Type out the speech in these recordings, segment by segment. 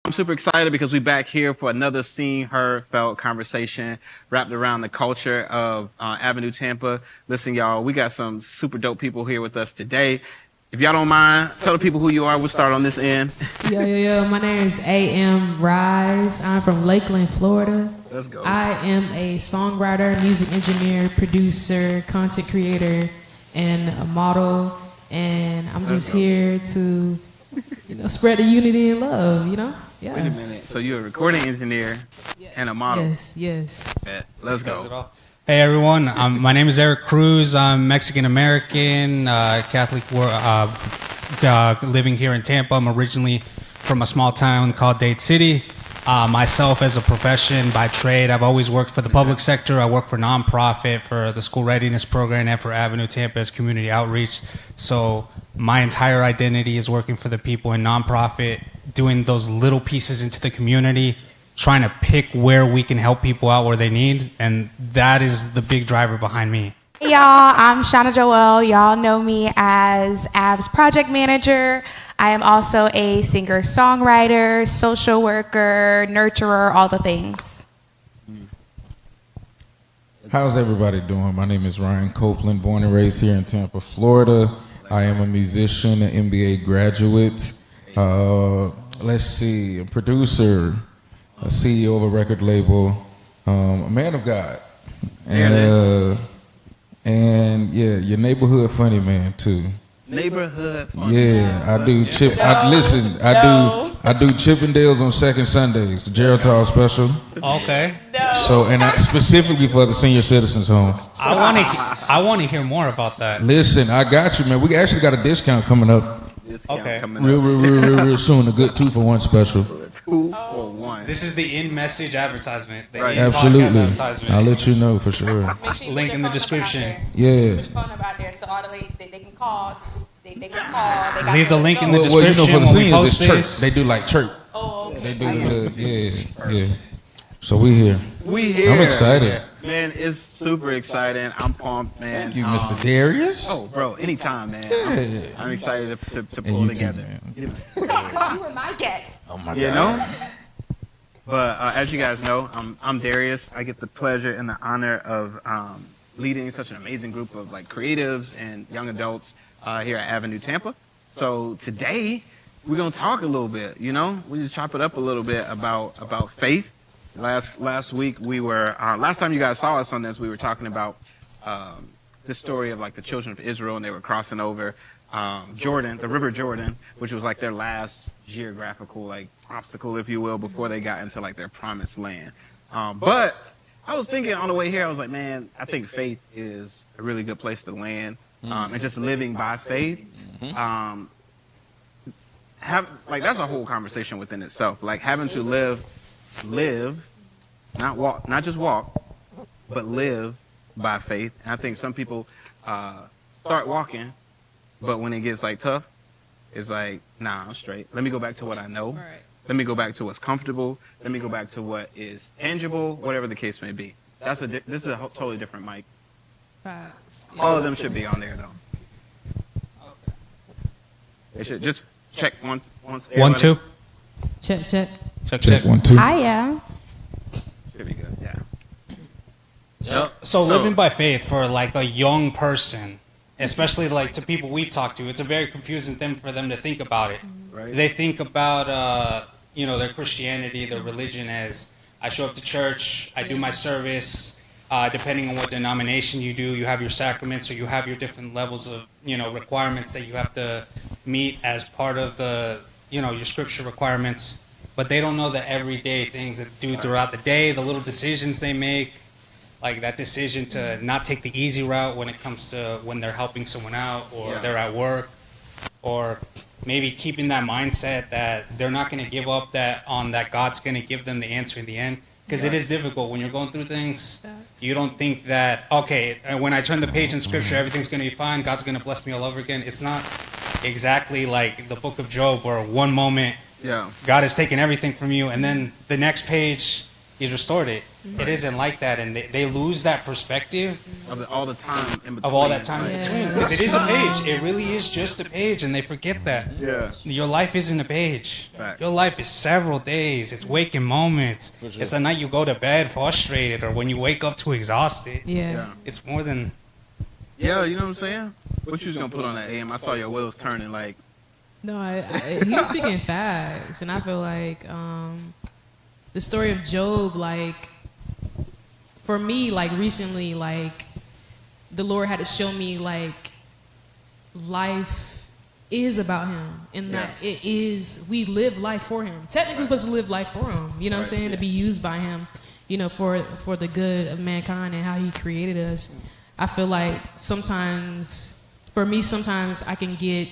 I'm super excited because we're back here for another Seen.Heard.Felt conversation wrapped around the culture of Avenue Tampa. Listen, y'all, we got some super dope people here with us today. If y'all don't mind, tell the people who you are. We'll start on this end. Yo. My name is A.M. Rise. I'm from Lakeland, Florida. Let's go. I am a songwriter, music engineer, producer, content creator, and a model. And I'm just here to, spread the unity and love, Yeah. Wait a minute. So you're a recording engineer and a model. Yes. Bet. Let's go. Hey everyone, my name is Eric Cruz. I'm Mexican American, Catholic, living here in Tampa. I'm originally from a small town called Dade City. Myself as a profession by trade, I've always worked for the public sector. I work for nonprofit, for the school readiness program, and for Avenue Tampa as community outreach. So my entire identity is working for the people in nonprofit, doing those little pieces into the community, trying to pick where we can help people out where they need, and that is the big driver behind me. Hey y'all, I'm Shauna Joelle. Y'all know me as Av's project manager. I am also a singer-songwriter, social worker, nurturer, all the things. How's everybody doing? My name is Ryan Copeland, born and raised here in Tampa, Florida. I am a musician, an MBA graduate. Let's see, a producer, a CEO of a record label, a man of God, and yeah, your neighborhood funny man too. Neighborhood funny. Yeah, I do I do Chippendales on second Sundays, Geritol special. Okay. So, and specifically for the senior citizens homes. I want to hear more about that. Listen, I got you, man. We actually got a discount coming up. Real soon. A good 2-for-1 special. 2-for-1. This is the in-message advertisement. Right. Absolutely. Advertisement. I'll let you know for sure. Sure Link in the description. Yeah. Put your phone number out there so all they can call. They can call. They got Leave the link in the Well, description for the when we seniors, post it's church. this. They do like church. Oh, okay. They do yeah. So we here. We here. I'm excited. Man, it's super exciting. I'm pumped, man. Thank you, Mr. Darius. Oh, bro, anytime, man. I'm excited to pull you together. Too, You were my guest. Oh my You God. know? But as you guys know, I'm Darius. I get the pleasure and the honor of leading such an amazing group of like creatives and young adults here at Avenue Tampa. So today we're gonna talk a little bit. We just chop it up a little bit about faith. Last week we were last time you guys saw us on this, we were talking about the story of like the children of Israel, and they were crossing over Jordan, the River Jordan, which was like their last geographical like obstacle, if you will, before they got into like their promised land. But I was thinking on the way here, I was like, man, I think faith is a really good place to land, and just living by faith. That's a whole conversation within itself. Like having to live, not just walk, but live by faith. And I think some people start walking, but when it gets like tough, it's like, nah, I'm straight. Let me go back to what I know. Right. Let me go back to what's comfortable. Let me go back to what is tangible, whatever the case may be. This is a totally different mic. Facts. All of them should be on there though. They should just check once. 1, 2. Check. Check. 1, 2. Hiya. Should be good. Yeah. So living by faith for like a young person, especially like to people we've talked to, it's a very confusing thing for them to think about it. Right. They think about their Christianity, their religion as I show up to church, I do my service. Depending on what denomination you do, you have your sacraments, or you have your different levels of requirements that you have to meet as part of the your scripture requirements. But they don't know the everyday things that do throughout the day, the little decisions they make, like that decision to not take the easy route when it comes to when they're helping someone out, or they're at work, or maybe keeping that mindset that they're not going to give up that God's going to give them the answer in the end. Because it is difficult when you're going through things. You don't think that, okay, when I turn the page in Scripture, everything's going to be fine. God's going to bless me all over again. It's not exactly like the book of Job, where one moment God has taken everything from you, and then the next page He's restored it. It isn't like that, and they lose that perspective All the time in between. of all that time in Yeah. between. Because it is a page. It really is just a page, and they forget that. Yeah. Your life isn't a page. Facts. Your life is several days. It's waking moments. sure. It's a night you go to bed frustrated, or when you wake up too exhausted. Yeah. It's more than. Yeah, you know what I'm saying? What you was gonna put on that AM? I saw your wheels turning like. No, he was speaking facts, and I feel like the story of Job, like for me, like recently, like the Lord had to show me like life is about Him, and that it is we live life for Him. Technically, we're supposed to live life for Him. You know what I'm saying? To be used by Him, you know, for the good of mankind and how He created us. I feel like sometimes, for me, sometimes I can get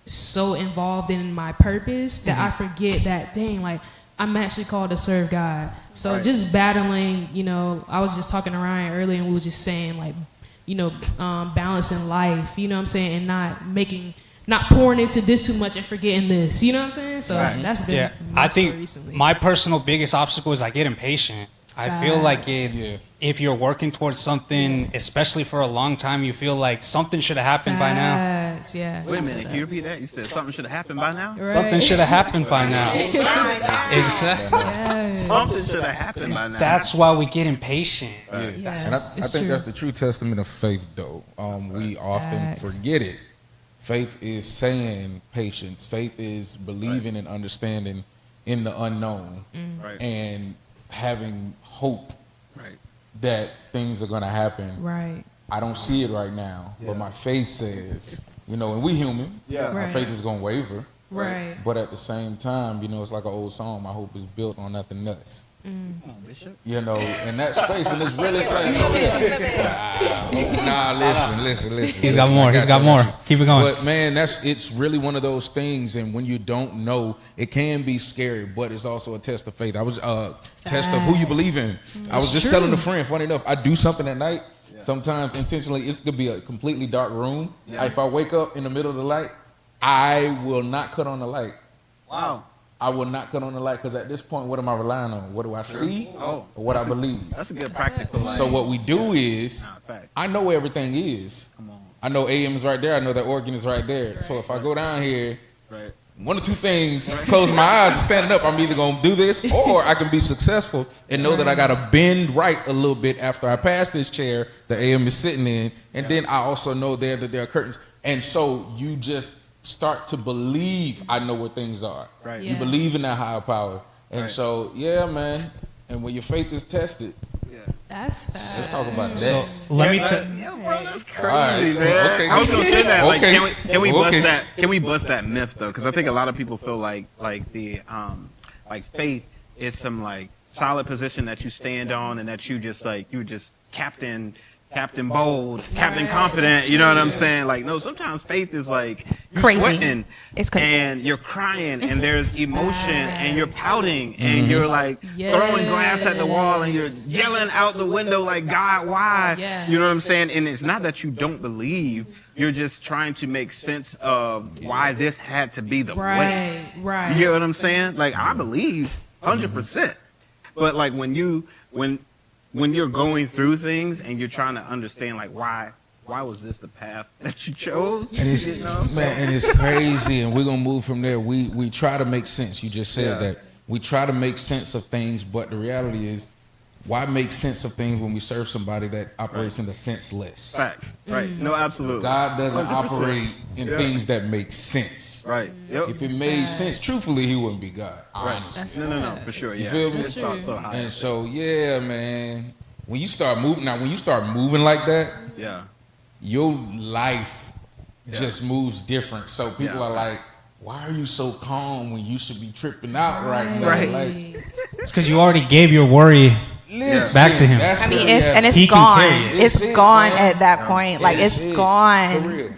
so involved in my purpose that I forget that, dang, like I'm actually called to serve God. So just battling, you know, I was just talking to Ryan earlier and we was just saying like, you know, balancing life, you know what I'm saying, and not pouring into this too much and forgetting this, you know what I'm saying? So that's been my I story think recently. my personal biggest obstacle is I get impatient. I feel like if you're working towards something, especially for a long time, you feel like something should have happened by now. Facts, yeah. Wait a minute, can you repeat that? You said something should have happened by now. Right. Something should have happened by now. Exactly. Yeah. Something should have happened by now. That's why we get impatient. Yes, And I it's think true. that's the true testament of faith, though. We often Facts. forget it. Faith is saying patience. Faith is believing and understanding in the unknown Right. and having hope Right. that things are going to happen. Right. I don't see it right now, but my faith says, you know, and we human, our Right. faith is going to waver. Right. But at the same time, you know, it's like an old song, my hope is built on nothing less. Come on, Bishop. You know, in that space, and it's really playing. Listen. He's got more. He's got more. Keep it going. But man, it's really one of those things, and when you don't know, it can be scary, but it's also a test of faith. I was test of who you believe in. I was just true. telling a friend, funny enough, I do something at night. Sometimes intentionally, it could be a completely dark room. If I wake up in the middle of the light, I will not cut on the light. Wow. I will not cut on the light because at this point, what am I relying on? What do I see or what I believe? That's a good practical life. So what we do is, fact. I know where everything is. Come on. I know AM is right there. I know that organ is right there. So if I go down here, Right. one or two things, close my eyes and standing up, I'm either going to do this or I can be successful and know that I got to bend right a little bit after I pass this chair the AM is sitting in. And then I also know that there are curtains. And so you just start to believe I know where things are. Right. Yeah. You believe in that higher power. And Right. so, yeah, man. And when your faith is tested, That's fast. let's talk about that. So let me tell. Yeah, bro, that's crazy, All right. man. Okay. I was gonna say that. Like, Okay. can we bust Okay. that? Can we bust that myth though? Because I think a lot of people feel like the like faith is some like solid position that you stand on and that you just Captain Bold, Captain Confident. You know what I'm saying? Like, no, sometimes faith is like you're Crazy. sweating, It's crazy. and you're crying, and there's emotion, and you're pouting, and you're like throwing glass at the wall, and you're yelling out the window like, God, why? Yeah. You know what I'm saying? And it's not that you don't believe; you're just trying to make sense of why this had to be the way. Right. You get what I'm saying? Like, I believe 100%, but like when you're going through things and you're trying to understand like why was this the path that you chose? And it's, You know? man, and it's crazy, and we're gonna move from there. We try to make sense. You just said Yeah. that we try to make sense of things, but the reality is, why make sense of things when we serve somebody that operates in the senseless? Facts. Right. No, absolutely. God doesn't 100%. operate in Yeah. things that make sense. Right. Yep. If it made sense, truthfully, He wouldn't be God. Honestly. No, for sure. You Yeah. feel me? It's so high. And so, yeah, man. When you start moving like that, Yeah. your life just moves different. So people Yeah. are like, why are you so calm when you should be tripping out right now? Right. Like, It's because you already gave your worry listen, back to Him. that's I mean, where it's He can gone. carry it. It's It's it, gone man. at that point. Like That's it's it. For gone. real.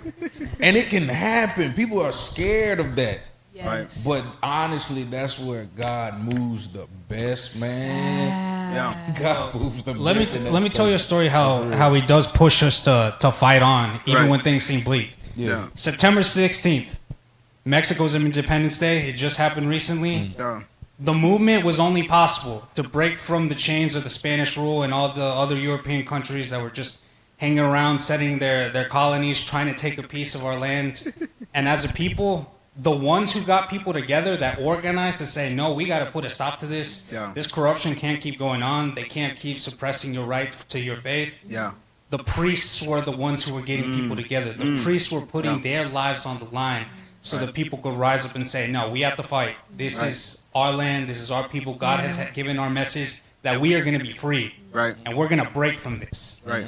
And it can happen. People are scared of that. Yes. But honestly, that's where God moves the best, man. Yeah. God moves the Let best. me let me tell you a story how He does push us to fight on even Right. when things seem bleak. Yeah. September 16th, Mexico's Independence Day. It just happened recently. Yeah. the movement was only possible to break from the chains of the Spanish rule and all the other European countries that were just hanging around, setting their colonies, trying to take a piece of our land. And as a people, the ones who got people together that organized to say, no, we got to put a stop to this. Yeah. This corruption can't keep going on. They can't keep suppressing your right to your faith. Yeah. The priests were the ones who were getting people together. The priests were putting their lives on the line so that people could rise up and say, no, we have to fight. This is our land. This is our people. God has given our message that we are going to be free. Right. And we're going to break from this. Right.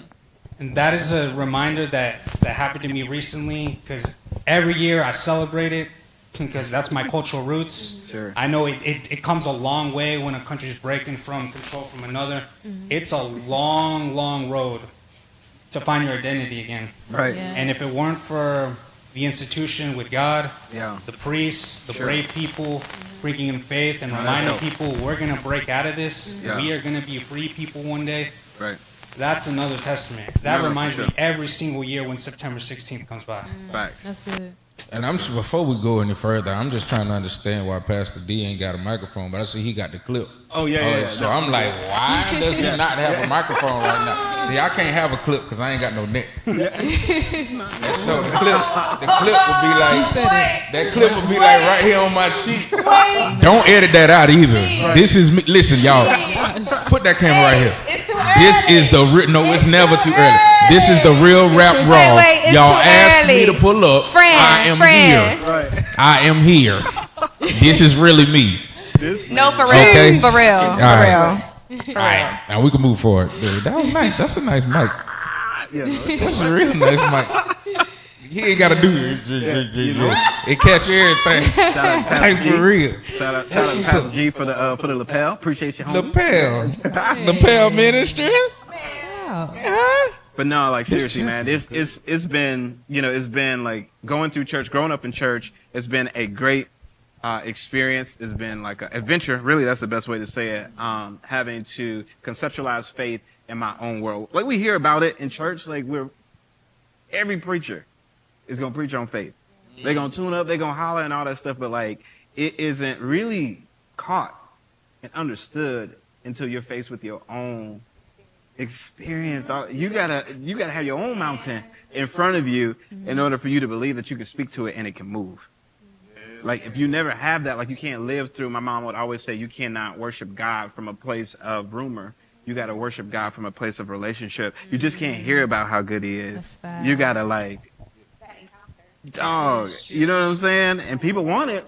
And that is a reminder that happened to me recently, because every year I celebrate it because that's my cultural roots. Sure. I know it comes a long way when a country's breaking from control from another. It's a long, long road to find your identity again. Right. Yeah. And if it weren't for the institution with God, Yeah. the priests, the Sure. brave people, freaking in faith and Right. reminding people we're going to break out of this. Yeah. We are going to be free people one day. Right. That's another testament. That No, reminds for me sure. every single year when September 16th comes by. Facts. That's good. And before we go any further, I'm just trying to understand why Pastor D ain't got a microphone, but I see he got the clip. Oh, yeah. So I'm like, why does he not have a microphone right now? See, I can't have a clip because I ain't got no neck. And so the clip would be like, that clip would be like right here on my cheek. Don't edit that out either. This is me. Listen, y'all, put that camera right here. It's too early. This is the no, it's never too early. This is the real rap raw. wait, it's Y'all too asked me early. to pull up. I am here. Right. I am here. This is really me. No, for real. Okay. For real. All For right. real. All right, now we can move forward. Dude, that was nice. That's a nice mic. Yeah. No, That's a real nice mic. He ain't got to do it. It catch everything. shout out Like Pastor G. for real. Shout out Pastor G for the lapel. Appreciate you, homie. Lapel Ministry. Wow. But no, like seriously, man, it's been, it's been like going through church, growing up in church. It's been a great experience. It's been like an adventure. Really, that's the best way to say it. Having to conceptualize faith in my own world. Like we hear about it in church. Like every preacher is gonna preach on faith. They're gonna tune up. They're gonna holler and all that stuff. But like it isn't really caught and understood until you're faced with your own experience. You gotta have your own mountain in front of you in order for you to believe that you can speak to it and it can move. Like if you never have that, like you can't live through. My mom would always say you cannot worship God from a place of rumor. You gotta worship God from a place of relationship. You just can't hear about how good He is. That's facts. You gotta dog. You know what I'm saying? And people want it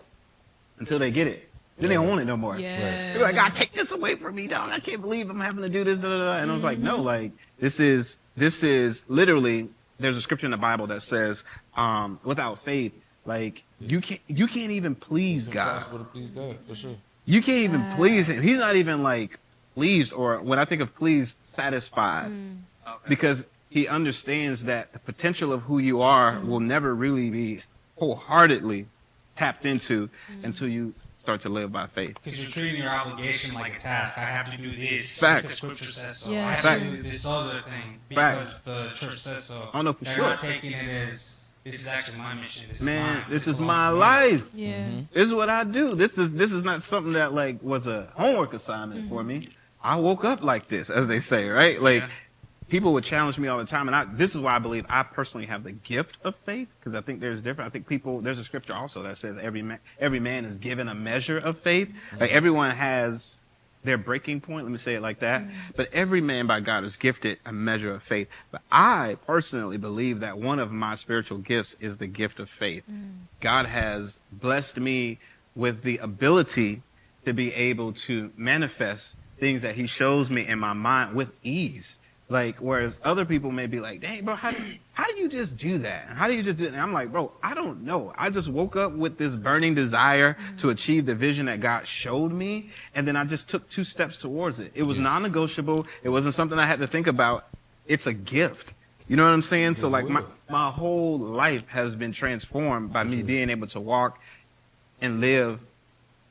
until they get it. Then they don't want it no more. Yeah. They're like, God, take this away from me, dog. I can't believe I'm having to do this. Da, da, da. And I was like, no, like this is literally. There's a scripture in the Bible that says, without faith, like you can't even please God. You can't even please Him. He's not even like pleased, or when I think of pleased, satisfied, because He understands that the potential of who you are will never really be wholeheartedly tapped into until you start to live by faith. Because you're treating your obligation like a task. I have to do this Facts. because Scripture says so. Yeah. I have to do this other thing because the church says so. Oh, no, for They're sure. not taking it as this is actually my mission. This Man, is mine. this is belongs my to me. life. Yeah. This is what I do. This is not something that like was a homework assignment for me. I woke up like this, as they say, right? Like people would challenge me all the time, and this is why I believe I personally have the gift of faith, because I think there's different. I think there's a scripture also that says every man is given a measure of faith. Like everyone has their breaking point. Let me say it like that. But every man by God is gifted a measure of faith. But I personally believe that one of my spiritual gifts is the gift of faith. God has blessed me with the ability to be able to manifest things that He shows me in my mind with ease. Like, whereas other people may be like, dang, bro, how do you just do that? How do you just do it? And I'm like, bro, I don't know. I just woke up with this burning desire to achieve the vision that God showed me. And then I just took 2 steps towards it. It was non-negotiable. It wasn't something I had to think about. It's a gift. You know what I'm saying? So like my whole life has been transformed by me being able to walk and live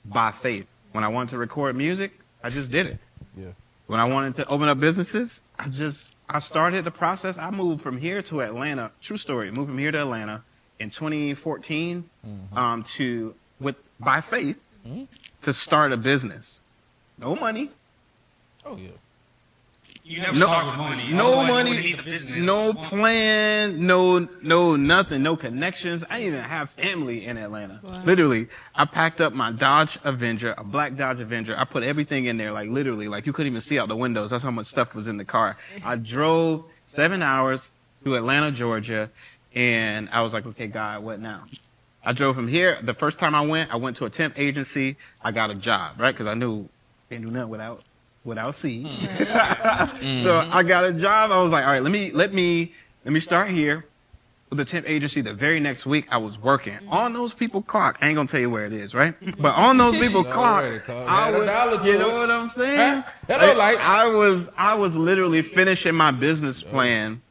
by faith. When I wanted to record music, I just did it. Yeah. When I wanted to open up businesses, I started the process. I moved from here to Atlanta. True story. Moved from here to Atlanta in 2014 by faith to to start a business. No money. Oh yeah. You never start with money. No Otherwise, you money, wouldn't need the business. no plan, no nothing, no connections. I didn't even have family in Atlanta. Wow. Literally, I packed up my Dodge Avenger, a black Dodge Avenger. I put everything in there, like literally, like you couldn't even see out the windows. That's how much stuff was in the car. I drove 7 hours to Atlanta, Georgia, and I was like, okay, God, what now? I drove from here. The first time I went to a temp agency. I got a job, right? Because I knew I can't do nothing without seed. So I got a job. I was like, all right, let me start here with the temp agency. The very next week I was working on those people clock. I ain't gonna tell you where it is, right? But on those people clock, I was, you know what I'm saying? Hello, lights. I was literally finishing my business plan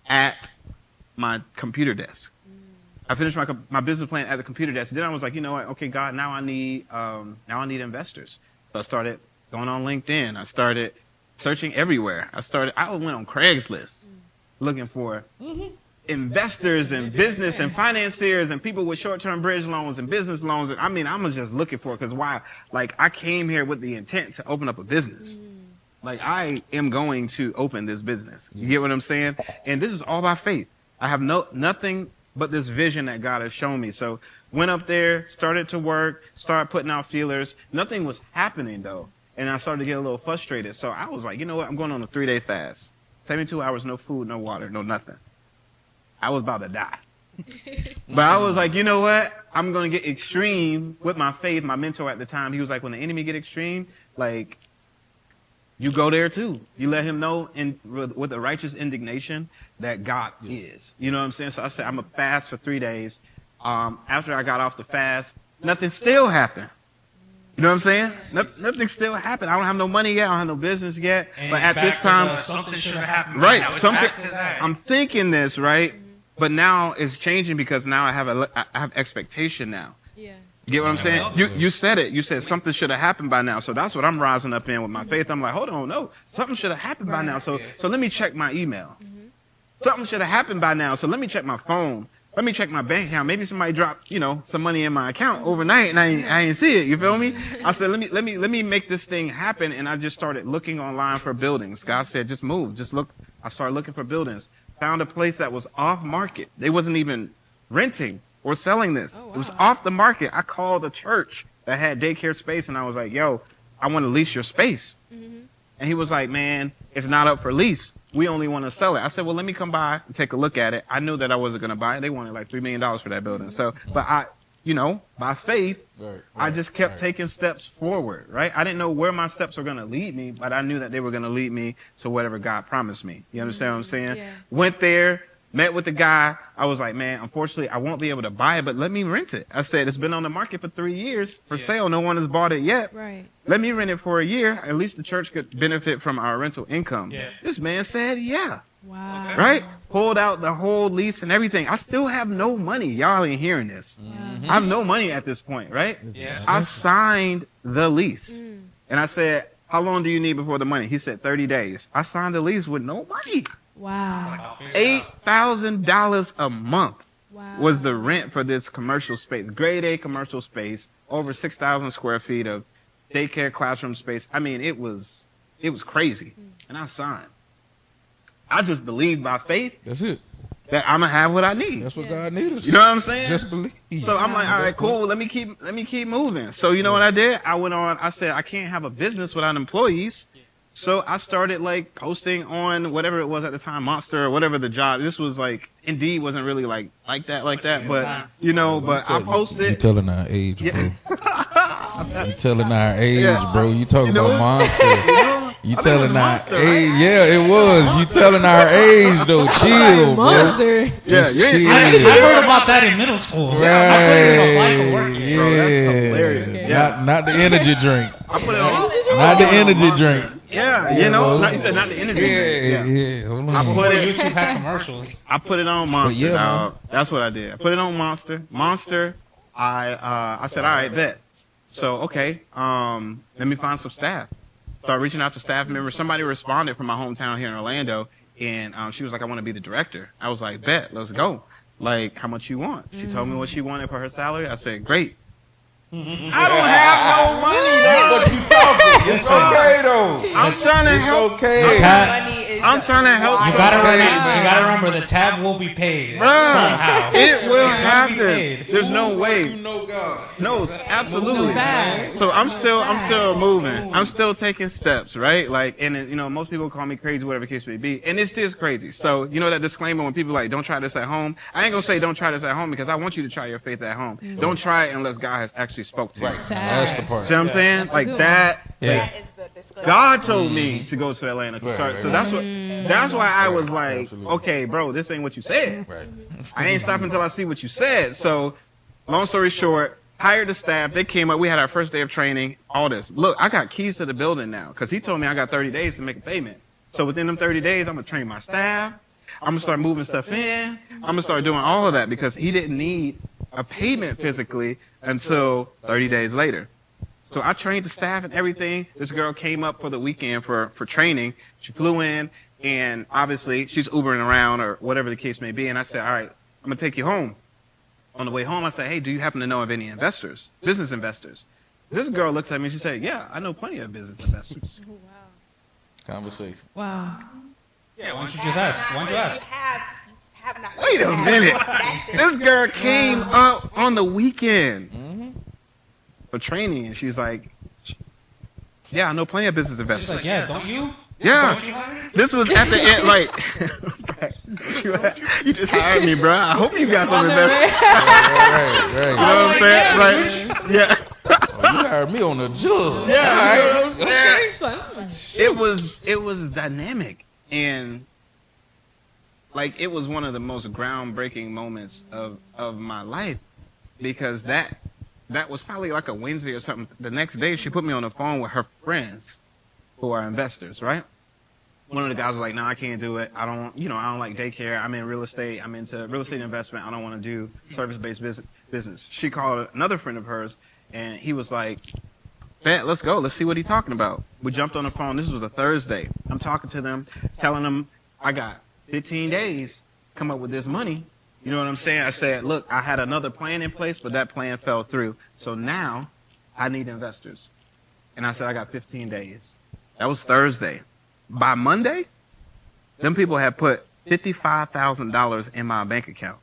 at my computer desk. I finished my business plan at the computer desk. Then I was like, you know what? Okay, God, now I need investors. So I started going on LinkedIn. I started searching everywhere. I went on Craigslist looking for investors and business and financiers and people with short-term bridge loans and business loans. And I mean, I'm just looking for it because why? Like, I came here with the intent to open up a business. Like, I am going to open this business. You get what I'm saying? And this is all by faith. I have nothing but this vision that God has shown me. So went up there, started to work, started putting out feelers. Nothing was happening though. And I started to get a little frustrated. So I was like, you know what? I'm going on a 3-day fast. 72 hours, no food, no water, no nothing. I was about to die. But I was like, you know what? I'm going to get extreme with my faith. My mentor at the time, he was like, when the enemy get extreme, like, you go there too. You let him know with a righteous indignation that God is. You know what I'm saying? So I said, I'm going to fast for 3 days. After I got off the fast, nothing still happened. You know what I'm saying? Nothing still happened. I don't have no money yet. I don't have no business yet. And but at this time, something should have happened. right? Now it's Something. back to that. I'm thinking this, right? But now it's changing because now I have expectation now. Yeah. You get what I'm saying? You said it. You said something should have happened by now. So that's what I'm rising up in with my faith. I'm like, hold on, no, something should have happened by now. So let me check my email. Something should have happened by now. So let me check my phone. Let me check my bank account. Maybe somebody dropped, some money in my account overnight and I ain't see it. You feel me? I said, let me make this thing happen. And I just started looking online for buildings. God said, just move, just look. I started looking for buildings. Found a place that was off market. They wasn't even renting or selling this. It was off the market. I called a church that had daycare space and I was like, yo, I want to lease your space. And he was like, man, it's not up for lease. We only want to sell it. I said, well, let me come by and take a look at it. I knew that I wasn't going to buy it. They wanted like $3 million for that building. So, but by faith, I just kept taking steps forward, right? I didn't know where my steps were going to lead me, but I knew that they were going to lead me to whatever God promised me. You understand what I'm saying? Yeah. Went there, met with the guy. I was like, man, unfortunately, I won't be able to buy it, but let me rent it. I said, it's been on the market for 3 years for sale. No one has bought it yet. Right. Let me rent it for a year. At least the church could benefit from our rental income. Yeah. This man said, yeah. Wow. Right? Pulled out the whole lease and everything. I still have no money. Y'all ain't hearing this. I have no money at this point, right? Yeah. I signed the lease. And I said, how long do you need before the money? He said 30 days. I signed the lease with no money. Wow. $8,000 a month Wow. was the rent for this commercial space. Grade A commercial space, over 6,000 square feet of daycare classroom space. I mean, it was crazy. And I signed. I just believed by faith That's it. that I'm gonna have what I need. That's what God needs us. You know what I'm saying? Just believe. So I'm like, all right, cool. Let me keep moving. So you know what I did? I went on. I said I can't have a business without employees. So I started like posting on whatever it was at the time, Monster or whatever the job. This was like Indeed wasn't really like that, but but I posted. You telling our age, bro. Yeah. You telling our age, Yeah. bro. You talking You know about what? Monster. You I telling mean, our Monster, age. right? Yeah, it was. You telling our age, though. Chill, bro. Monster. Just Yeah, chill. I heard about that in middle school. Right. I put it in a bike of work. Yeah. Bro, that's hilarious. Yeah. Not the energy drink. I put it on. Not the energy drink. Yeah, you said not the energy. Yeah. Hold on. I put it. YouTube had commercials. I put it on Monster. yeah, dog. That's what I did. I put it on Monster. Monster. I said, all right, bet. So okay, let me find some staff. Start reaching out to staff members. Somebody responded from my hometown here in Orlando, and she was like, I want to be the director. I was like, bet, let's go. Like, how much you want? She told me what she wanted for her salary. I said, great. I don't have no money, dog. But you talking. It's okay though. I'm trying to It's help. okay. I'm trying to help. You gotta remember the tab will be paid somehow. It will It's gonna be happen. paid. There's no way. You know God. No, absolutely. No facts. So I'm still moving. I'm still taking steps, right? Like, and you know, most people call me crazy, whatever the case may be, and it's just crazy. So you know that disclaimer when people like, don't try this at home. I ain't gonna say don't try this at home because I want you to try your faith at home. Don't try it unless God has actually spoke to you. Right. That's the part. See what I'm saying? That's a Like good that. Yeah. That is the disclaimer. God told me to go to Atlanta to Right, start. right, So right. that's why I was like, Absolutely. okay, bro, this ain't what you said. Right. I ain't stopping until I see what you said. So, long story short, hired the staff. They came up. We had our first day of training. All this. Look, I got keys to the building now because he told me I got 30 days to make a payment. So within them 30 days, I'm gonna train my staff. I'm gonna start moving stuff in. I'm gonna start doing all of that because he didn't need a payment physically until 30 days later. So I trained the staff and everything. This girl came up for the weekend for training. She flew in, and obviously she's Ubering around or whatever the case may be. And I said, all right, I'm going to take you home. On the way home, I said, hey, do you happen to know of any investors, business investors? This girl looks at me and she said, yeah, I know plenty of business investors. Conversation. Wow. Yeah, why don't you just ask? Why don't you ask? Have not. Wait a minute. This girl came up on the weekend for training, and she's like, yeah, I know plenty of business She's investors. like, yeah, don't you? Yeah. Don't you have it? This was at the end, like, you just hired me, bro. I hope you got some investors. Right. You know what I'm saying? Right? Yeah. Oh, you hired me on the jug. Yeah. All You know what I'm saying? It was dynamic, and like it was one of the most groundbreaking moments of my life because that was probably like a Wednesday or something. The next day, she put me on the phone with her friends who are investors, right? One of the guys was like, no, I can't do it. I don't like daycare. I'm in real estate. I'm into real estate investment. I don't want to do service-based business. She called another friend of hers, and he was like, bet, let's go. Let's see what he's talking about. We jumped on the phone. This was a Thursday. I'm talking to them, telling them I got 15 days to come up with this money. You know what I'm saying? I said, look, I had another plan in place, but that plan fell through. So now I need investors. And I said, I got 15 days. That was Thursday. By Monday, them people had put $55,000 in my bank account.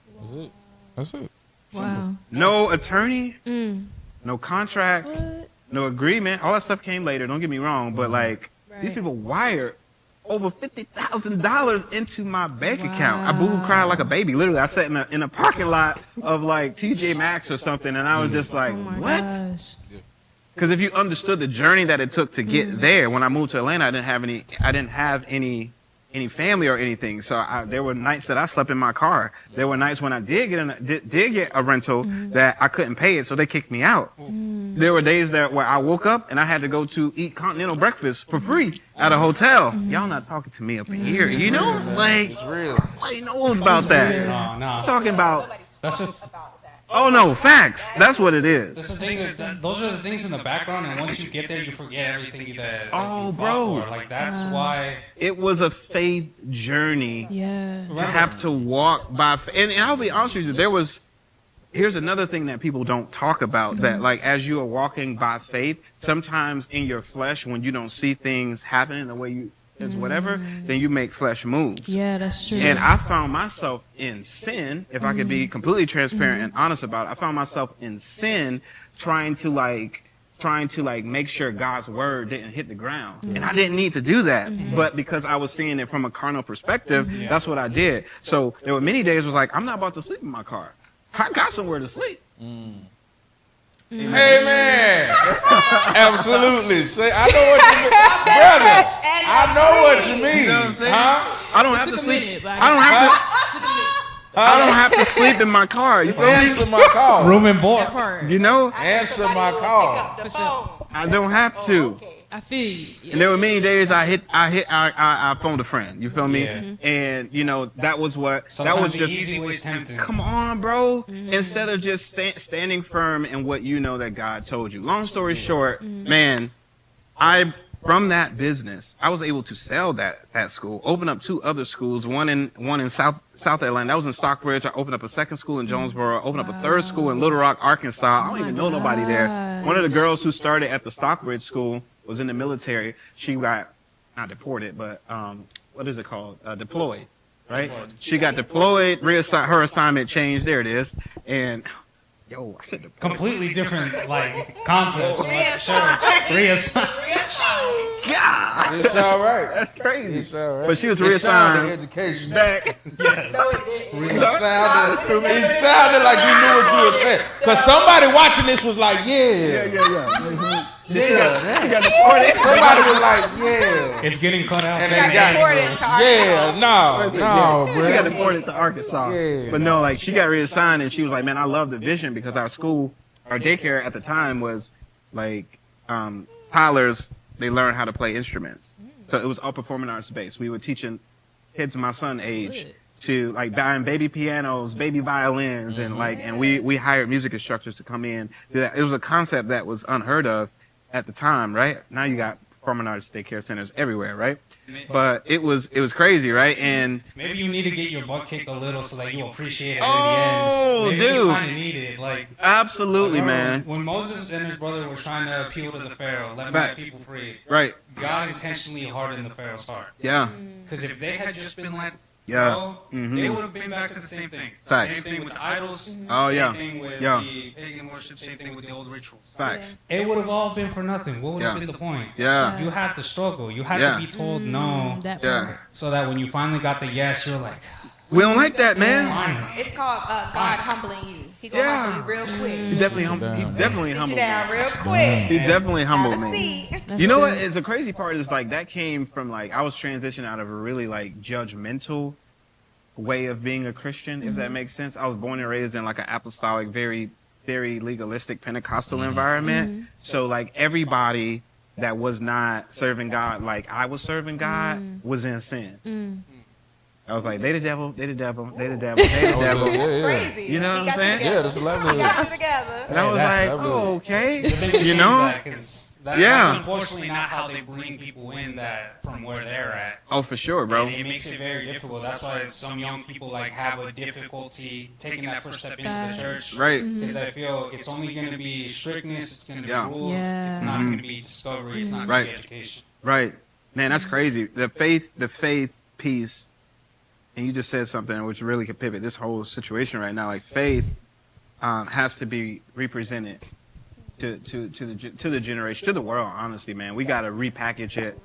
That's it. Wow. No attorney, no contract, no agreement. All that stuff came later. Don't get me wrong, but like these people wired over $50,000 into my bank account. I boo-hoo cried like a baby. Literally, I sat in a parking lot of like TJ Maxx or something, and I was just like, Oh my what? gosh. Because if you understood the journey that it took to get there, when I moved to Atlanta, I didn't have any family or anything. So there were nights that I slept in my car. There were nights when I did get a rental that I couldn't pay it, so they kicked me out. There were days where I woke up and I had to go to eat continental breakfast for free at a hotel. Y'all not talking to me up in here, you know? Like, It's real. I know about that. No. I'm talking about. That's just Oh no, facts. That's what it is. that's the thing. Those are the things in the background, and once you get there, you forget everything that Oh, you bro. fought for. Like that's why. It was a faith journey. Yeah. To have to walk by, and I'll be honest with you, here's another thing that people don't talk about, that like as you are walking by faith, sometimes in your flesh, when you don't see things happening the way you is whatever, then you make flesh moves. Yeah, that's true. And I found myself in sin, if I could be completely transparent and honest about it. I found myself in sin trying to make sure God's word didn't hit the ground. And I didn't need to do that. But because I was seeing it from a carnal perspective, that's what I did. So there were many days I was like, I'm not about to sleep in my car. I got somewhere to sleep. Amen. Absolutely. Say, I know what you mean, brother. I know what you mean. You know what I'm saying? Huh? I don't have Took to a sleep. minute, but I don't have to sleep in my car. You feel me? Answer my call. Room and board. that part. You know, Answer my call. The phone. I don't have to. I feel you. And there were many days I phoned a friend. You feel me? Yeah. And you know that was Sometimes just the easy way is tempting. come on, bro. Instead of just standing firm in what you know that God told you. Long story short, man, I from that business, I was able to sell that school, open up 2 other schools, one in South Atlanta. That was in Stockbridge. I opened up a second school in Jonesboro, opened up a 3rd school in Little Rock, Arkansas. I don't even know nobody there. One of the girls who started at the Stockbridge school was in the military. She got, not deported, but what is it called? Deployed, right? She got deployed, her assignment changed, there it is. And yo, I said deployed. Completely different, like, concepts. Like, sure. Reassigned. God, It's all right. that's crazy. It's all right. But she was It sounded reassigned education. back. It sounded like you knew what you were saying. Because somebody watching this was like, yeah. Yeah. She got deported. Somebody was like, yeah. It's getting cut out. And there. they got Deported to yeah, no, She got bro. deported to Arkansas. Yeah. But no, like she got reassigned and she was like, man, I love the vision because our school, our daycare at the time was like toddlers, they learned how to play instruments. So it was all performing arts based. We were teaching kids my son's age to like buying baby pianos, baby violins, and we hired music instructors to come in. Do that. It was a concept that was unheard of at the time, right? Now you got performing arts daycare centers everywhere, right? But it was crazy, right? And Maybe you need to get your butt kicked a little so that you appreciate it Oh, in the end. Maybe dude. you kind of need it. Like, absolutely, remember man. When Moses and his brother were trying to appeal to the Pharaoh, let my Facts. people free, Right. God intentionally hardened the Pharaoh's heart. Yeah. Because if they had just been let Yeah. go, Mhm. they would have been back to the same thing. Facts. Same thing with the idols. Oh, same yeah. thing with Yeah. the pagan worship. Same thing with the old rituals. Facts. It would have all been for nothing. What would have Yeah. been the point? Yeah. You had to struggle. You had Yeah. to be told no, That Yeah. part. so that when you finally got the yes, you're like, We don't like that, man. finally. It's called God humbling you. He gonna Yeah. humble you real quick. He definitely Sit humbled. down, He man. definitely Sit you humbled down me. real quick. He definitely humbled Have a me. seat. That's You know what? good. Is the crazy part is like that came from like I was transitioning out of a really like judgmental way of being a Christian, if that makes sense. I was born and raised in like an apostolic, very, very legalistic Pentecostal environment. So like everybody that was not serving God like I was serving God was in sin. I was like, they the devil, they the devil, they the devil, they the devil. Yeah. Crazy. You know He what I'm got you saying? Yeah, together. that's He 11. got you together. And I was that- like, that oh, okay. But they You know? That's Yeah. unfortunately not how they bring people in that from where they're at. Oh, for sure, bro. And it makes it very difficult. That's why some young people like have a difficulty taking that first step into the church. Right. Because I feel it's only going to be strictness. It's going to be Yeah. rules. Yeah. It's not going to be discovery. It's not going Right. to be education. Right. Man, that's crazy. The faith piece, and you just said something which really could pivot this whole situation right now. Like faith has to be represented to the generation, to the world. Honestly, man, we got to repackage it.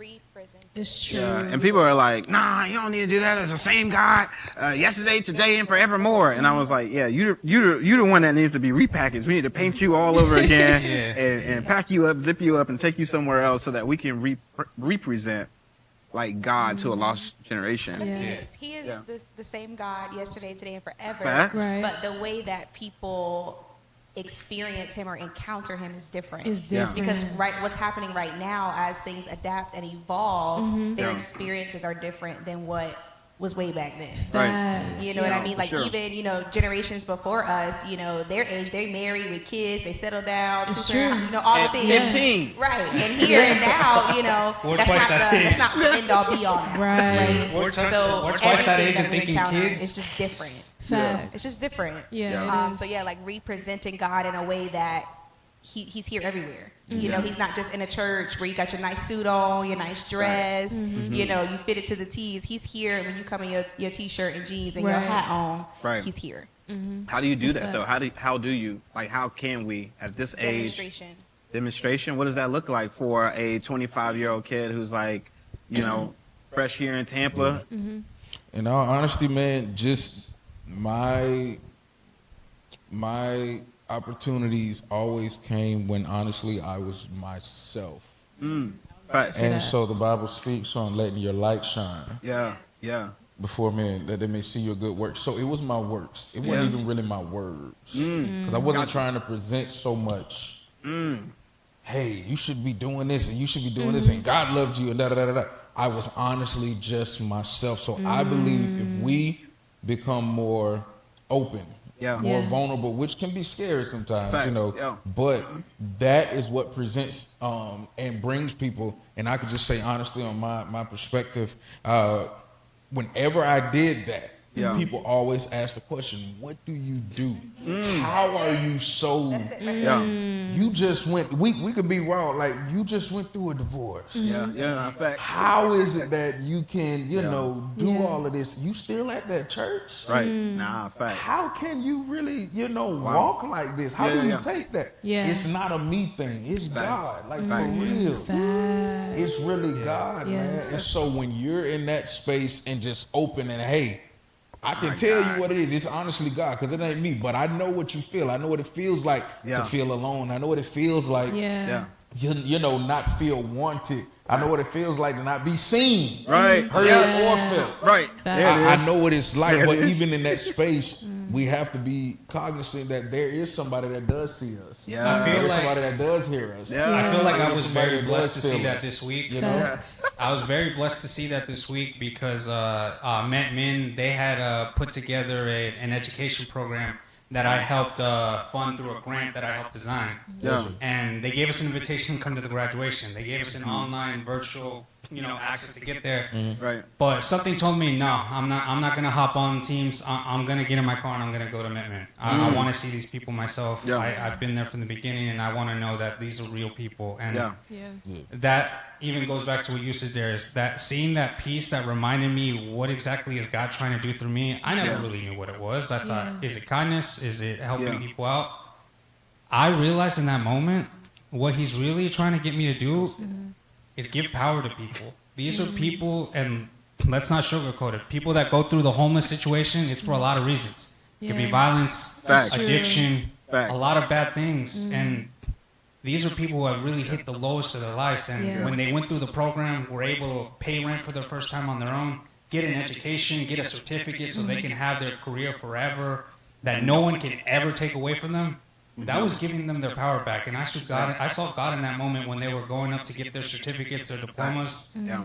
It's true. Yeah. And people are like, nah, you don't need to do that. It's the same God, yesterday, today, and forevermore. And I was like, yeah, you the one that needs to be repackaged. We need to paint you all over again and pack you up, zip you up, and take you somewhere else so that we can represent like God to a lost generation. Yeah. He is Yeah. the same God yesterday, today, and forever. Facts. Right. But the way that people experience him or encounter him is different. It's Yeah. different. Because what's happening right now, as things adapt and evolve, their Yeah. experiences are different than what was way back then. Facts. You know what I Yeah, mean? for Like sure. even, generations before us, their age, they married with kids, they settle down, It's two-parent, true. all the At things. 15. Right. And here and now, Or that's twice not that the age. that's not the end all be all now. Right. Or twice, So or twice that everything age and we thinking encounter kids. is just different. Facts. It's just different. Yeah. It is. So yeah, like representing God in a way that he's here everywhere. He's not just in a church where you got your nice suit on, your nice dress, you fit it to the T's. He's here when you come in your t-shirt and jeans and your Right. hat on. Right. He's here. How do you do That's that though? facts. How can we at this age Demonstration. what does that look like for a 25-year-old kid who's like, fresh here in Tampa? In all honesty, man, just my opportunities always came when honestly I was myself. Facts. And that. so the Bible speaks on letting your light shine Yeah. before men, that they may see your good works. So it was my works. It wasn't Yeah. even really my words. Because I wasn't trying to present so much, hey, you should be doing this and you should be doing this and God loves you and da-da-da-da-da. I was honestly just myself. So I believe if we become more open Yeah. more Yeah. vulnerable, which can be scary sometimes, Facts. you know. Yeah. But that is what presents and brings people. And I could just say honestly, on my perspective, whenever I did that, Yeah. people always ask the question, "What do you do? How are you so?" Yeah. You just went. We could be wrong. Like you just went through a divorce. Yeah. Yeah. In fact. How is it that you can, you know, do Yeah. all of this? You still at that church? Right. Nah. Fact. How can you really, you know, walk like this? How Yeah, do you yeah. take that? Yeah. It's not a me thing. It's Facts. God. Like Facts. for real. Facts. It's really God, man. Yes. And so when you're in that space and just open and hey, I can tell you what it is. It's honestly God, because it ain't me. But I know what you feel. I know what it feels like to feel alone. I know what it feels like, Yeah. you know, not feel wanted. I know what it feels like to not be seen, Right. heard, Yeah. or felt. Right. Facts. There it is. I know what it's like, There it but is. even in that space, we have to be cognizant that there is somebody that does see us. Yeah. I feel There's like- somebody that does hear us. Yeah. I feel like I There's was somebody very that blessed to does see feel that us, this week. You know? Yes. I was very blessed to see that this week because Met Min, they had put together an education program that I helped fund through a grant that I helped design. Yeah. And they gave us an invitation to come to the graduation. They gave us an online virtual, access to get there. Right. But something told me, no, I'm not gonna hop on Teams. I'm gonna get in my car and I'm gonna go to Metman. I want to see these people myself. Yeah. I've been there from the beginning, and I want to know that these are real people. And Yeah. Yeah. that even goes back to what you said, Darius. That seeing that piece that reminded me, what exactly is God trying to do through me? I never really knew what it was. I thought, is it kindness? Is it helping people out? I realized in that moment, what He's really trying to get me to do is give power to people. These are people, and let's not sugarcoat it. People that go through the homeless situation, it's for a lot of reasons. It could be Yeah. violence, Facts. addiction, Facts. a lot of bad things. And these are people who have really hit the lowest of their lives. And when they went through the program, were able to pay rent for their first time on their own, get an education, get a certificate so they can have their career forever, that no one can ever take away from them. That was giving them their power back, and I saw God in that moment when they were going up to get their certificates, their diplomas, Yeah.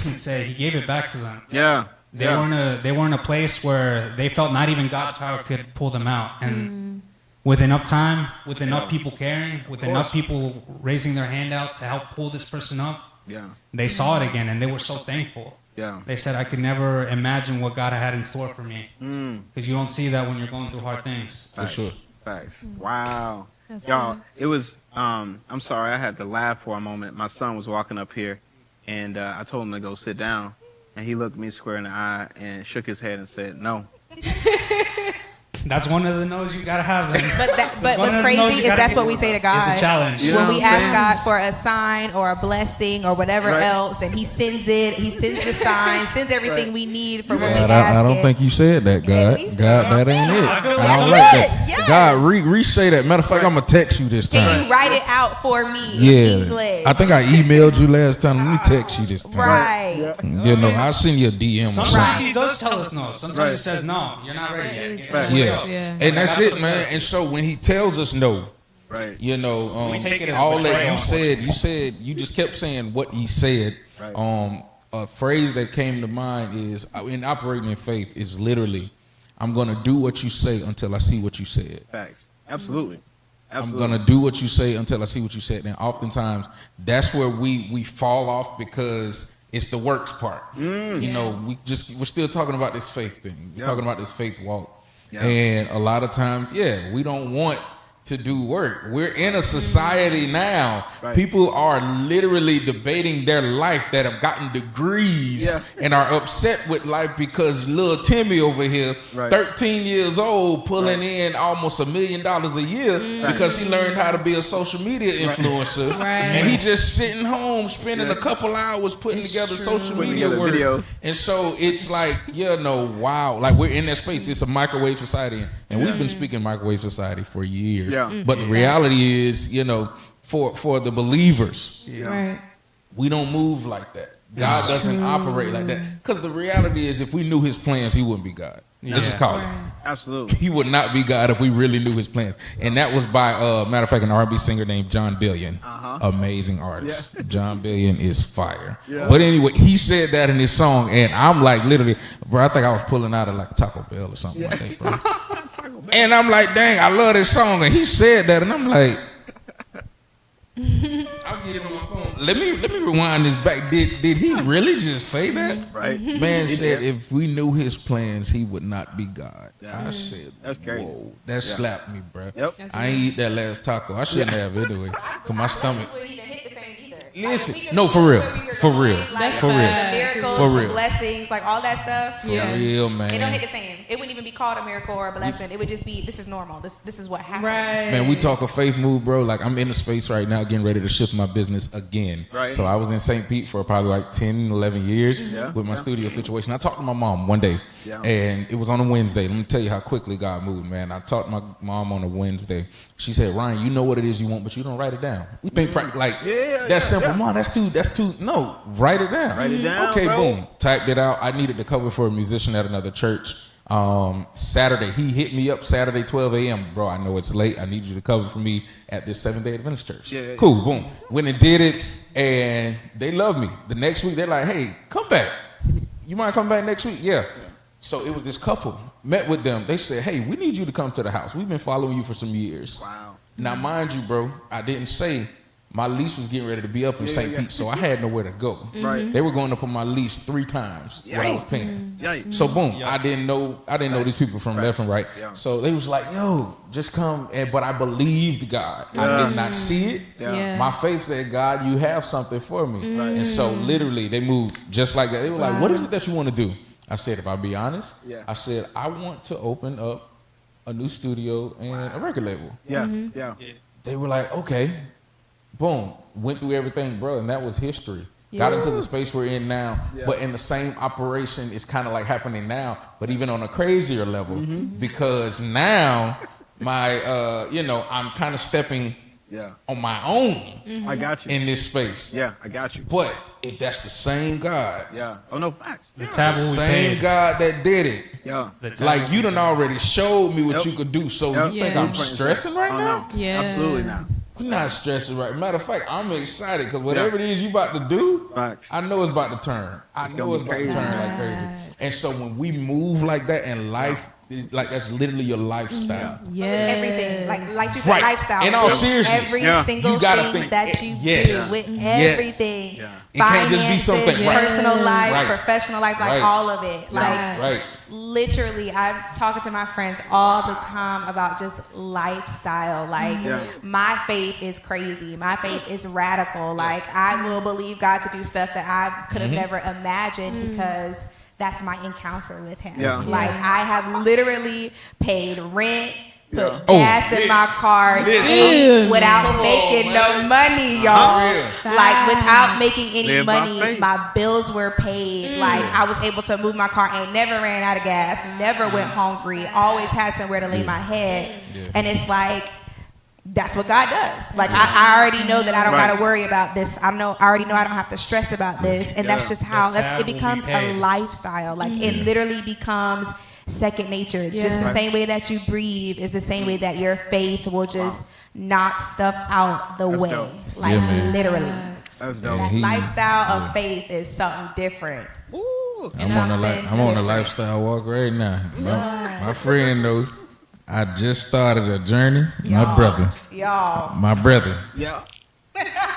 and say He gave it back to them. Yeah. They were in a place where they felt not even God's power could pull them out, and with enough time, with enough people caring, with enough people raising their hand out to help pull this person up, Yeah. they saw it again, and they were so thankful. Yeah. They said, I could never imagine what God had in store for me, because you don't see that when you're going through hard things. For sure. Facts. Wow. That's Y'all, good. it was, I'm sorry, I had to laugh for a moment. My son was walking up here, and I told him to go sit down, and he looked me square in the eye and shook his head and said, no. That's one of the no's you gotta have. Then. But what's crazy is that's what we say to God. It's a challenge. You know When what we I'm ask saying? God for a sign or a blessing or whatever Right. else, and He sends it, He sends the sign, sends everything we need for when we God, ask I don't it. think you said that, God. He said God, that ain't it. I feel I like don't you like should, that. yes. God, re-say that. Matter of fact, I'm gonna text you this Can time. you write it out for me in Yeah, English? I think I emailed you last time. Let me text you this time. Right. You know, I'll send you a DM or Sometimes something. He does tell us no. Sometimes Right. He says no. You're not ready yet. Get Right. your Yeah. way up. Yeah. And that's it, man. And so when He tells us no, Right. you know, We take it as all that betrayal, you said, you just kept saying what He said. Right. A phrase that came to mind is, in operating in faith, is literally, I'm gonna do what you say until I see what you said. Facts. Absolutely. I'm Absolutely. gonna do what you say until I see what you said. And oftentimes that's where we fall off because it's the works part. You know, we're still talking about this faith thing. We're Yeah. talking about this faith walk. Yeah. And a lot of times, we don't want to do work. We're in a society now. Right. People are literally debating their life that have gotten degrees and are upset with life because little Timmy over here, Right. 13 years old, pulling in almost $1 million a year because he learned how to be a social media influencer. Right. And he just sitting home spending a couple hours putting It's together true. social Putting media together work. videos. And so it's like, wow, like we're in that space. It's a microwave society. And we've been speaking microwave society for years. Yeah. But the reality is, for the believers, Right. we don't move like that. God doesn't operate like that. Because the reality is, if we knew His plans, He wouldn't be God. Let's just call it. Right. Absolutely. He would not be God if we really knew His plans. And that was by, matter of fact, an R&B singer named John Billion. Amazing artist. John Billion is fire. But anyway, he said that in his song, and I'm like, literally, bro, I think I was pulling out of like Taco Bell or something like that, bro. And I'm like, dang, I love this song. And he said that, and I'm like, I'm getting on my phone. Let me rewind this back. Did he really just say that? Right. Man said if we knew his plans, he would not be God. Yeah. I said, That's crazy. whoa, that slapped me, bro. Yep. I ain't eat that last taco. I shouldn't have anyway, cause my stomach. Wouldn't even hit the same either. Listen, Like, we just no, for knew real, where we were for going, real, like, for real, the miracles, for the real. blessings, like all that stuff. For Yeah. real, It don't man. hit the same. It wouldn't even be called a miracle or a blessing. It would just be, this is normal. This is what happens. Right. Man, we talk a faith move, bro. Like, I'm in a space right now getting ready to shift my business again. Right. So I was in St. Pete for probably like 10, 11 years with my studio situation. I talked to my mom one day, and it was on a Wednesday. Let me tell you how quickly God moved, man. I talked to my mom on a Wednesday. She said, Ryan, you know what it is you want, but you don't write it down. We think that's simple. Yeah. Mom, that's too, no, write it down. Write it down, Okay, bro. boom. Typed it out. I needed to cover for a musician at another church. Saturday, he hit me up Saturday, 12 a.m. Bro, I know it's late. I need you to cover for me at this Seventh-day Adventist church. Yeah. Cool, boom. Went and did it, and they love me. The next week, they're like, hey, come back. You mind coming back next week? Yeah. So it was this couple. Met with them. They said, hey, we need you to come to the house. We've been following you for some years. Wow. Now, mind you, bro, I didn't say my lease was getting ready to be up in St. Pete, so I had nowhere to go. Right. They were going up on my lease 3 times what I was paying. Yikes. So boom, I didn't know these people from left and right. Yeah. So they was like, yo, just come. But I believed God. I did not see it. Yeah. My faith said, God, you have something for me. And so literally they moved just like that. They were like, what is it that you want to do? I said, if I be honest, I said, I want to open up a new studio and a record label. Yeah. Yeah. They were like, okay. Boom. Went through everything, bro, and that was history. Got into the space we're in now, but in the same operation is kind of like happening now, but even on a crazier level, because now my, I'm kind of stepping on my own I got you. in this space. Yeah, I got you. But if that's the same God, Yeah. Oh no, facts. The tab the we same paid. God that did it, Yeah. The tab like we you done paid. already showed me what Yep. you could do. So Yep. you think Yeah. I'm stressing right Oh, now? no. Yeah. Absolutely not. We're not stressing right. Matter of fact, I'm excited because whatever it is you about to do, Facts. I know it's about to turn. I It's know gonna it's be about to crazy. turn like crazy. And so when we move like that in life, like that's literally your lifestyle. Yeah. Everything, like you said, Right. lifestyle. In all With seriousness. every Yeah. single You gotta thing think, that you yes. do with Yes. everything, Yeah. It can't just be finances, something, right. personal life, Right. professional life, like Right. all of it. Like Right. literally, I'm talking to my friends all the time about just lifestyle. Like my faith is crazy. My faith is radical. Like I will believe God to do stuff that I could have never imagined because that's my encounter with him. Yeah. Like I have literally paid rent, put Oh, gas in my this. car, This. ate without Come on, making man. no money, y'all. real. Like without Facts. making any Live by money, faith. my bills were paid. Like I was able to move my car and never ran out of gas, never went hungry, always had somewhere to lay my head. And it's like that's what God does. Like I already know that I don't Right. gotta worry about this. I already know I don't have to stress about this. And that's just how The tab it will be becomes a paid. lifestyle. Like it literally becomes second nature. Just the Yeah. same way that you breathe is the same way that your faith will just knock stuff out the way. dope. Like Yeah, man. literally. That's dope. That he- lifestyle of faith is something different. I'm on a lifestyle walk right now. My friend knows I just started a journey. My brother. Yeah.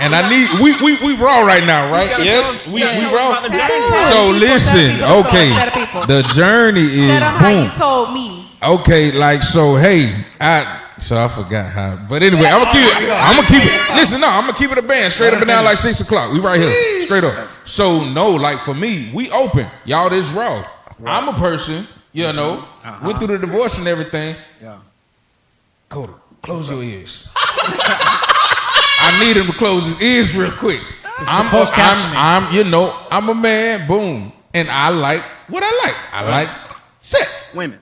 And I need we raw right now, right? gotta Yes, tell we them raw. about the journey. So listen, okay. The journey is Tell them how you boom. told me. Okay, like so. Hey, I forgot how. But anyway, I'm gonna keep it. Listen, no, I'm gonna keep it a band straight up and down like 6 o'clock. We right here, straight up. So no, like for me, we open. Y'all, this raw. I'm a person, went through the divorce and everything. Yeah. Coda, close your ears. I need him to close his ears real quick. I'm a man, boom. And I like what I like. I like sex. Women.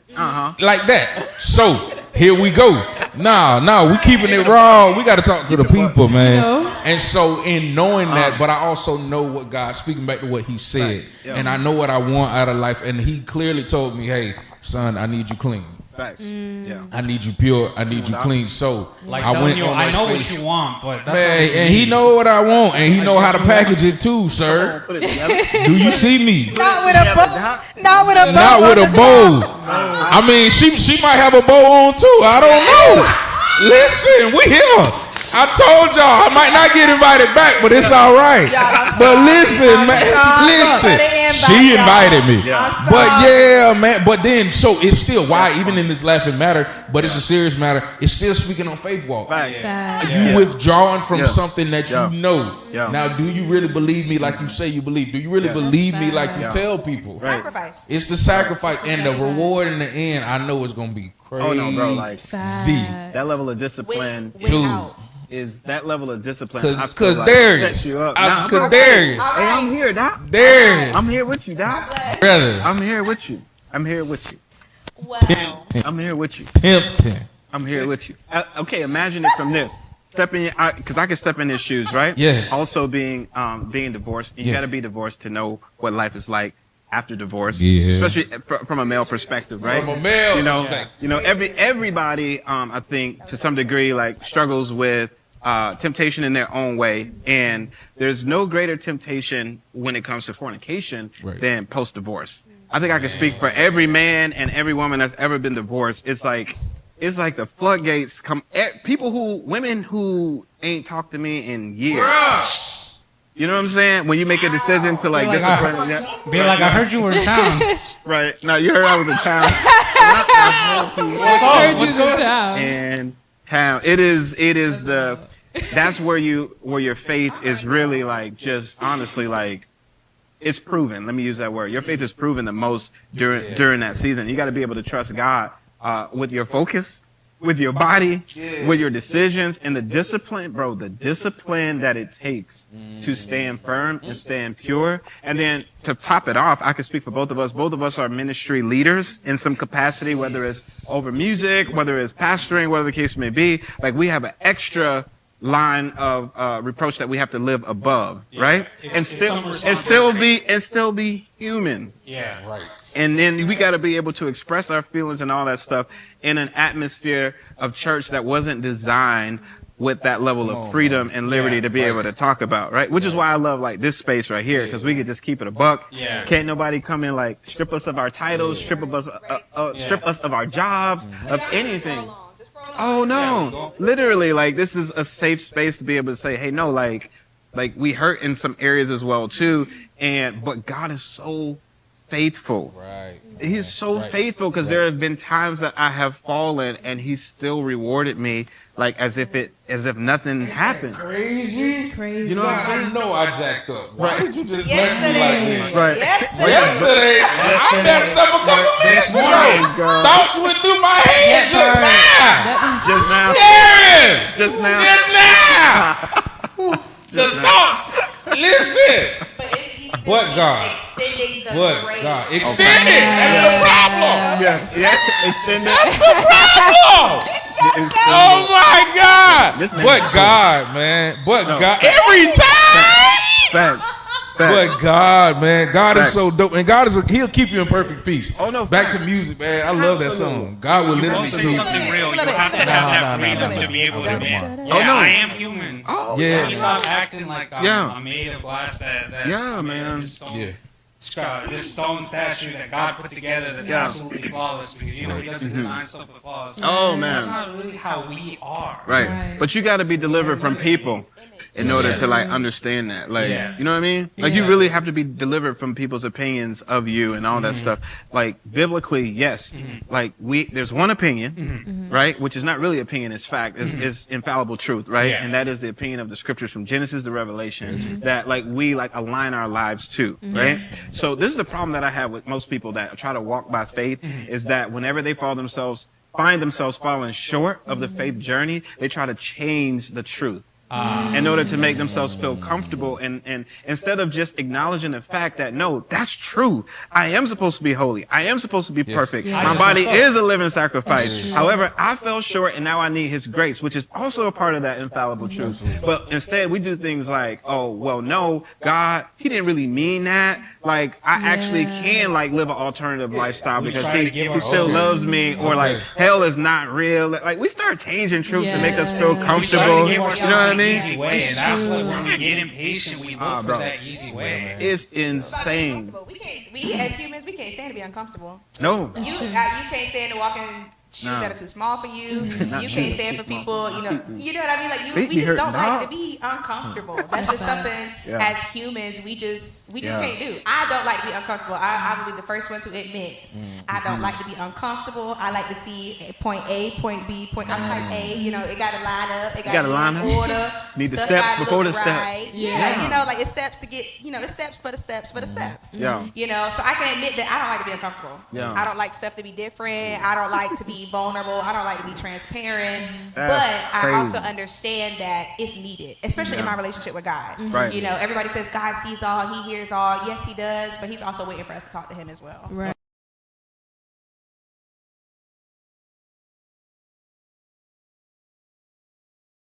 Like that. So here we go. Nah, we keeping it raw. We gotta talk to the people, man. And so in knowing that, but I also know what God, speaking back to what he said, Yeah. and I know what I want out of life. And he clearly told me, hey, son, I need you clean. Facts. Yeah. I need you pure. I need you clean. So Like I telling went you, on I know MySpace. what you want, but that's Man, not and he know what I want, and he know how to package it too, sir. Put it together. Do you see me? Not with a bow. Not with a bow. Not with on a the bow. top. I mean, she might have a bow on too. I don't know. Listen, we here. I told y'all I might not get invited back, but it's all right. I'm But sorry. listen, I'm man, sorry listen. for the invite, She y'all. invited me. Yeah. I'm But sorry. yeah, man. But then, so it's still why, even in this laughing matter, but it's a serious matter. It's still speaking on faith walk. Facts. Facts. You withdrawing from Yeah. something that Yeah. you know. Yeah. Now, do you really believe me like you say you believe? Do you really believe me like you Yeah. tell people? Right. Sacrifice. It's the sacrifice and the reward in the end. I know it's gonna be crazy. Oh no, bro! Like Facts. that level of discipline Win Dude. out. is that level of discipline. Cause, I feel cause like Darius, sets you up. I- Nah, cause I'm- Darius, Hey, I'm here, Doc. Darius, I'm here with you, Doc. brother, I'm here with you. I'm here with you. Wow. I'm here with you. tempting. I'm here with you. Okay, imagine it from this. Step in, because I can step in his shoes, right? Yeah. Also being divorced, you Yeah. got to be divorced to know what life is like after divorce. Yeah. Especially from a male perspective, right? From a male you know, everybody, I think to some degree, like struggles with temptation in their own way, and there's no greater temptation when it comes to fornication Right. than post-divorce. I think I can speak for every man and every woman that's ever been divorced. It's like the floodgates come. Women who ain't talked to me in years. Bruh. You know what I'm saying? When you make a decision to like Be like, discipline, Be like, I heard you were in town. right? No, you heard I was in town. Heard What's you going in town. And town. It is the. That's where your faith is really like just honestly like. It's proven. Let me use that word. Your faith is proven the most during that season. You got to be able to trust God with your focus, with your body, with your decisions, and the discipline, bro. The discipline that it takes to stand firm and stand pure. And then to top it off, I can speak for both of us. Both of us are ministry leaders in some capacity, whether it's over music, whether it's pastoring, whatever the case may be. Like we have an extra line of reproach that we have to live above, right? And still be human. Yeah. Right. And then we got to be able to express our feelings and all that stuff in an atmosphere of church that wasn't designed with that level of freedom and liberty to be able to talk about, right? Which is why I love like this space right here, because we could just keep it a buck. Yeah. Can't nobody come in like strip us of our titles, strip us of our jobs, of anything. Oh no, literally, like this is a safe space to be able to say, hey, no, like we hurt in some areas as well too, but God is so faithful. Right. He's so Right. faithful because there have been times that I have fallen and He's still rewarded me, like as if nothing happened. Crazy. It's crazy. You know what I'm saying? I know I jacked up. Why did you just let me Yesterday. like this? Right. Yesterday, I messed up a couple minutes ago. morning, girl. Thoughts went through my head just now. Just now. Darren! Just now. Just now! The thoughts! Listen! But God. Extending the But grace. God. Extend it! That's the problem! Yes. Extend it. That's the problem! Oh my God! This man But is God, man. But No. God. Every time! Facts. But God, man, God is Facts. so dope, and God He'll keep you in perfect peace. Oh, no, Back facts. to music, man. I love that song. God will You literally won't say keep. something real. You Love it. have to have No, that no, freedom no, to be able to admit, no. yeah, Oh, no. I am human. Oh, Yeah. Stop acting like Yeah. I'm made of glass that Yeah, I mean, man. this stone statue that God put together that's Yeah. absolutely flawless because He doesn't design stuff with flaws. Oh, man. That's not really how we are. Right. Right. But you got to be delivered from people in order to like understand that. Like, Yeah. you know what I mean? Like you really have to be delivered from people's opinions of you and all that stuff. Like biblically, yes. Like there's one opinion, right? Which is not really opinion, it's fact. It's infallible truth, right? Yeah. And that is the opinion of the scriptures from Genesis to Revelation that like we like align our lives to, right? So this is a problem that I have with most people that try to walk by faith is that whenever they find themselves falling short of the faith journey, they try to change the truth. in order to make themselves feel comfortable. And instead of just acknowledging the fact that, no, that's true. I am supposed to be holy. I am supposed to be perfect. Yeah. My I body just is a living sacrifice. That's true. However, I fell short and now I need his grace, which is also a part of that infallible truth. But instead we do things like, oh, well, no, God, he didn't really mean that. Like, I actually can like live an alternative lifestyle We because try to give he still ourselves- loves me, or like hell is not real. Like, we start changing truth to make us feel Yeah. We try comfortable. to You give know ourselves what I an mean? easy way, It's and that's true. like when we get impatient, we look for bro. that easy way. It's insane. We as humans, we can't stand to be uncomfortable. No. You can't stand to walk in shoes No. that are too small for you. Not You shoes. can't stand for people, you know what I mean? Like Feet we be just hurting, don't like dog. to be uncomfortable. That's just something Yeah. as humans we just Yeah. can't do. I don't like to be uncomfortable. I will be the first one to admit I don't like to be uncomfortable. I like to see point A, point B, point. I'm type A. You know, it got to line up. It got gotta to line be up. in order. Need the Stuff steps gotta before look the steps. right. Yeah. Yeah, you know, like it's steps to get. You know, it's steps for the steps for the steps. Yeah. You know, so I can admit that I don't like to be uncomfortable. Yeah. I don't like stuff to be different. I don't like to be vulnerable. I don't like to be transparent. That's but I crazy. also understand that it's needed, especially in my relationship with God. Right. You know, everybody says God sees all, he hears all. Yes, he does, but he's also waiting for us to talk to him as well. Right.